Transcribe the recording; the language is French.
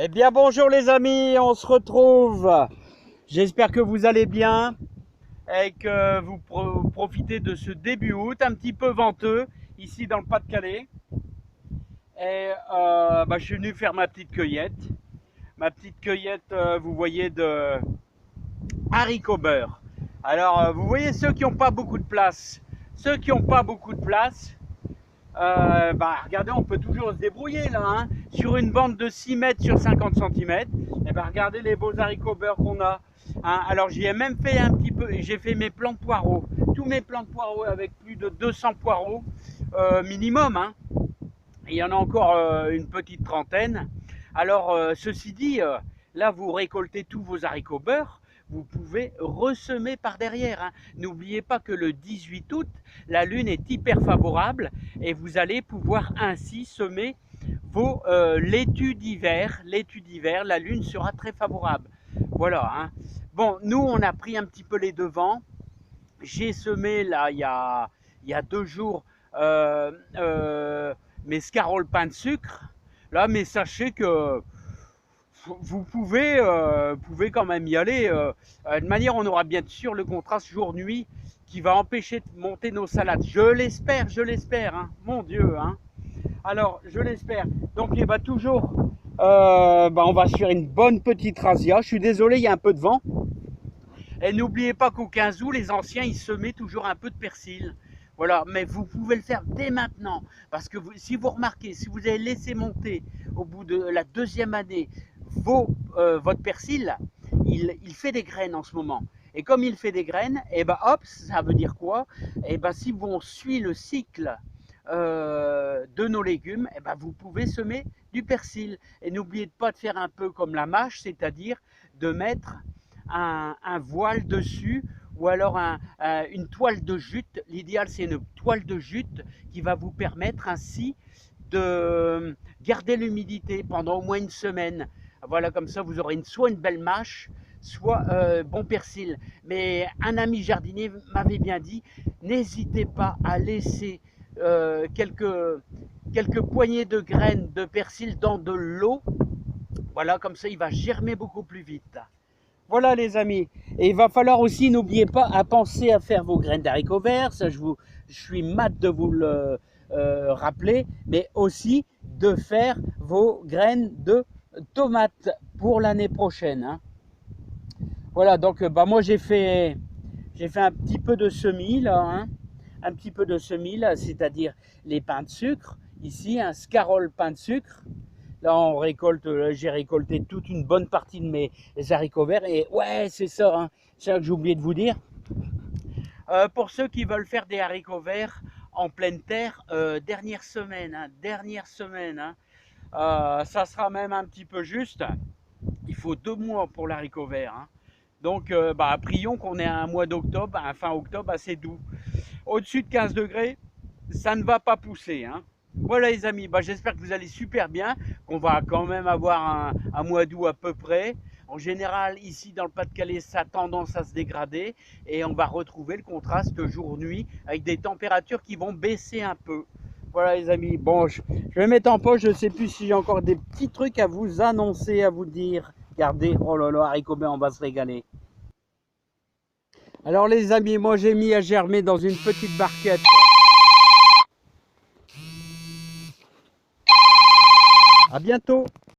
Eh bien bonjour les amis, on se retrouve. J'espère que vous allez bien et que vous profitez de ce début août un petit peu venteux ici dans le Pas-de-Calais. Et je suis venu faire ma petite cueillette. Ma petite cueillette, vous voyez, de haricots beurre. Alors vous voyez ceux qui n'ont pas beaucoup de place. Ceux qui n'ont pas beaucoup de place, regardez, on peut toujours se débrouiller là, hein. Sur une bande de 6 mètres sur 50 cm, et regardez les beaux haricots beurre qu'on a, hein. Alors j'y ai même fait un petit peu, j'ai fait mes plants de poireaux, tous mes plants de poireaux avec plus de 200 poireaux minimum, hein. Il y en a encore une petite trentaine. Alors ceci dit, là vous récoltez tous vos haricots beurre, vous pouvez ressemer par derrière, hein. N'oubliez pas que le 18 août, la lune est hyper favorable et vous allez pouvoir ainsi semer vos laitues d'hiver. Laitues d'hiver, la lune sera très favorable. Voilà, hein. Bon, nous on a pris un petit peu les devants. J'ai semé là il y a 2 jours mes scaroles pain de sucre. Là, mais sachez que vous pouvez quand même y aller. De manière, on aura bien sûr le contraste jour-nuit qui va empêcher de monter nos salades. Je l'espère, hein, mon Dieu, hein. Alors, je l'espère. Donc, il va toujours, on va se faire une bonne petite razzia. Je suis désolé, il y a un peu de vent. Et n'oubliez pas qu'au 15 août, les anciens, ils semaient toujours un peu de persil. Voilà, mais vous pouvez le faire dès maintenant. Parce que si vous remarquez, si vous avez laissé monter au bout de la 2e année votre persil, il fait des graines en ce moment. Et comme il fait des graines, et hop, ça veut dire quoi? Et si on suit le cycle de nos légumes, vous pouvez semer du persil. Et n'oubliez pas de faire un peu comme la mâche, c'est-à-dire de mettre un voile dessus ou alors une toile de jute. L'idéal, c'est une toile de jute qui va vous permettre ainsi de garder l'humidité pendant au moins une semaine. Voilà, comme ça, vous aurez soit une belle mâche, soit bon persil. Mais un ami jardinier m'avait bien dit, n'hésitez pas à laisser quelques poignées de graines de persil dans de l'eau. Voilà, comme ça, il va germer beaucoup plus vite. Voilà les amis, et il va falloir aussi, n'oubliez pas, à penser à faire vos graines d'haricots verts, ça je suis mat de vous le rappeler, mais aussi de faire vos graines de tomates pour l'année prochaine, hein. Voilà, donc moi j'ai fait un petit peu de semis là, hein, un petit peu de semis là, c'est-à-dire les pains de sucre, ici un scarole pain de sucre. Là, j'ai récolté toute une bonne partie de mes haricots verts. Et ouais, c'est ça, hein, c'est ça que j'ai oublié de vous dire. Pour ceux qui veulent faire des haricots verts en pleine terre, dernière semaine, hein, ça sera même un petit peu juste. Il faut 2 mois pour l'haricot vert, hein. Donc, prions qu'on ait un mois d'octobre, un fin octobre assez doux. Au-dessus de 15 degrés, ça ne va pas pousser, hein. Voilà les amis, j'espère que vous allez super bien, qu'on va quand même avoir un mois d'août à peu près. En général, ici dans le Pas-de-Calais, ça a tendance à se dégrader et on va retrouver le contraste jour-nuit avec des températures qui vont baisser un peu. Voilà les amis, bon, je vais mettre en pause, je ne sais plus si j'ai encore des petits trucs à vous annoncer, à vous dire. Regardez, oh là là, haricots verts, on va se régaler. Alors les amis, moi j'ai mis à germer dans une petite barquette. À bientôt.